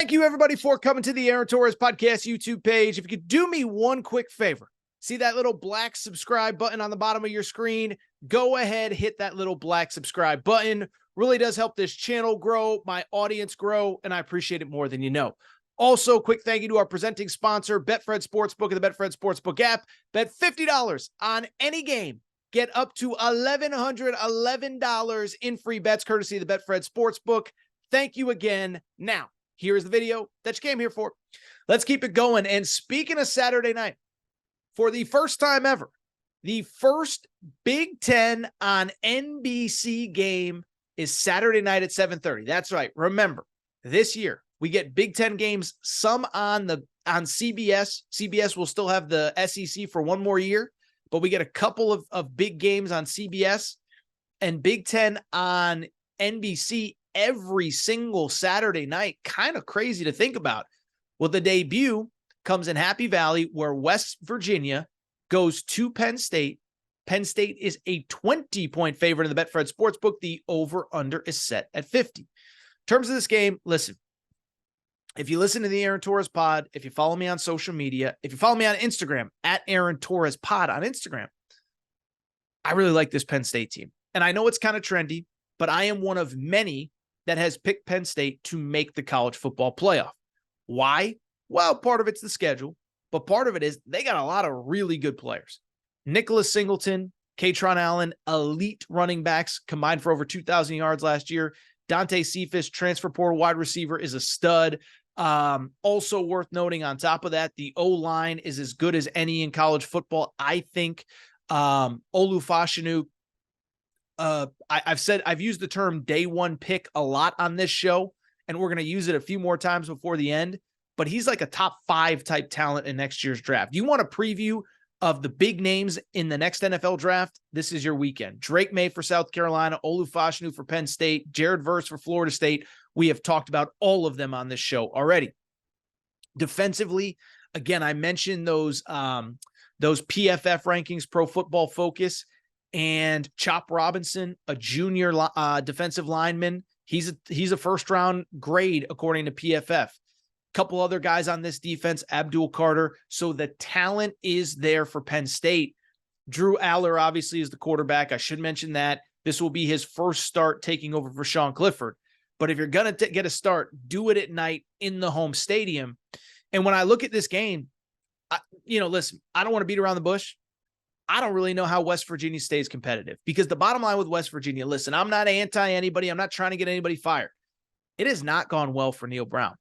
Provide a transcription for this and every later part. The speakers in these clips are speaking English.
Thank you, everybody, for coming to the Aaron Torres Podcast YouTube page. If you could do me one quick favor, see that little black subscribe button on the bottom of your screen? Go ahead, hit that little black subscribe button. Really does help this channel grow, my audience grow, and I appreciate it more than you know. Also, quick thank you to our presenting sponsor, Betfred Sportsbook and the Betfred Sportsbook app. Bet $50 on any game. Get up to $1,111 in free bets courtesy of the Betfred Sportsbook. Thank you again. Now, here's the video that you came here for. Let's keep it going. And speaking of Saturday night, for the first time ever, the first Big Ten on NBC game is Saturday night at 7:30. That's right. Remember, this year, we get Big Ten games, some on CBS. CBS will still have the SEC for one more year, but we get a couple of big games on CBS and Big Ten on NBC every single Saturday night. Kind of crazy to think about. Well, the debut comes in Happy Valley, where West Virginia goes to Penn State. Penn State is a 20-point favorite in the Betfred Sportsbook. The over-under is set at 50. In terms of this game, listen, if you listen to the Aaron Torres pod, if you follow me on social media, if you follow me on Instagram, at Aaron Torres pod on Instagram, I really like this Penn State team. And I know it's kind of trendy, but I am one of many that has picked Penn State to make the college football playoff. Why? Well, part of it's the schedule, but part of it is they got a lot of really good players. Nicholas Singleton, Katron Allen, elite running backs combined for over 2,000 yards last year. Dante Cephas, transfer portal wide receiver, is a stud. Also worth noting on top of that, the O-line is as good as any in college football. I think Olufashinu, I've used the term day one pick a lot on this show, and we're going to use it a few more times before the end, but he's like a top 5 type talent in next year's draft. Do you want a preview of the big names in the next NFL draft? This is your weekend. Drake May for South Carolina, Olufashinu for Penn State, Jared Verse for Florida State. We have talked about all of them on this show already. Defensively, again, I mentioned those PFF rankings, Pro Football Focus, and Chop Robinson, a junior defensive lineman. He's a first-round grade according to PFF. Couple other guys on this defense, Abdul Carter. So the talent is there for Penn State. Drew Aller obviously is the quarterback. I should mention that. This will be his first start taking over for Sean Clifford. But if you're going to get a start, do it at night in the home stadium. And when I look at this game, listen, I don't want to beat around the bush. I don't really know how West Virginia stays competitive, because the bottom line with West Virginia, listen, I'm not anti anybody. I'm not trying to get anybody fired. It has not gone well for Neil Brown.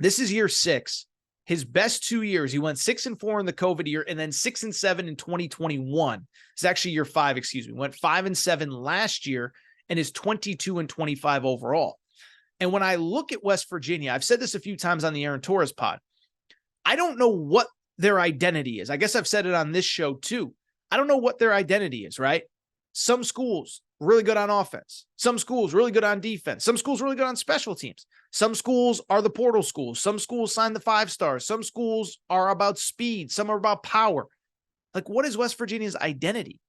This is year 6. His best 2 years, he went 6-4 in the COVID year and then 6-7 in 2021. It's actually year 5, Went 5-7 last year and is 22-25 overall. And when I look at West Virginia, I've said this a few times on the Aaron Torres pod, I don't know what their identity is. I guess I've said it on this show too. I don't know what their identity is, right? Some schools really good on offense. Some schools really good on defense. Some schools really good on special teams. Some schools are the portal schools. Some schools sign the 5 stars. Some schools are about speed. Some are about power. Like, what is West Virginia's identity?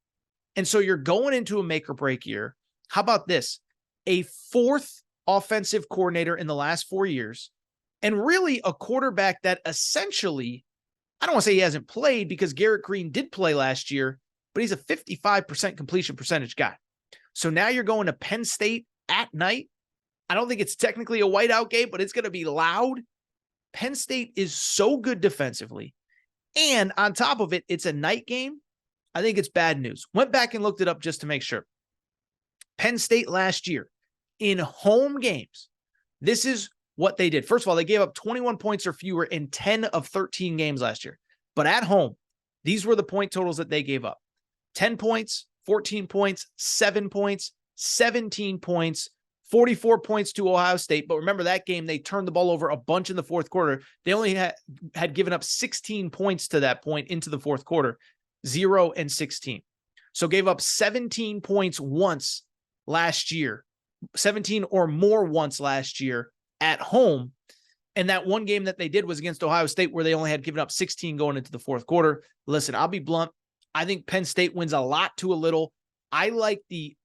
And so you're going into a make or break year. How about this? A 4th offensive coordinator in the last 4 years, and really a quarterback that essentially, I don't want to say he hasn't played, because Garrett Green did play last year, but he's a 55% completion percentage guy. So now you're going to Penn State at night. I don't think it's technically a whiteout game, but it's going to be loud. Penn State is so good defensively. And on top of it, it's a night game. I think it's bad news. Went back and looked it up just to make sure. Penn State last year in home games, this is what they did. First of all, they gave up 21 points or fewer in 10 of 13 games last year. But at home, these were the point totals that they gave up. 10 points, 14 points, 7 points, 17 points, 44 points to Ohio State. But remember that game, they turned the ball over a bunch in the fourth quarter. They only had given up 16 points to that point into the fourth quarter, 0 and 16. So gave up 17 points once last year, 17 or more once last year at home. And that one game that they did was against Ohio State, where they only had given up 16 going into the fourth quarter. Listen, I'll be blunt. I think Penn State wins a lot to a little. I like the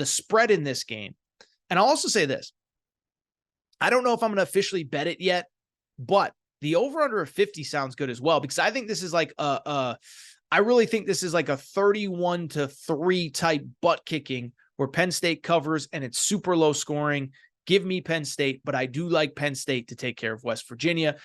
spread in this game. And I'll also say this. I don't know if I'm going to officially bet it yet, but the over under of 50 sounds good as well, because I think this is like I really think this is like a 31-3 type butt kicking where Penn State covers and it's super low scoring. Give me Penn State, but I do like Penn State to take care of West Virginia.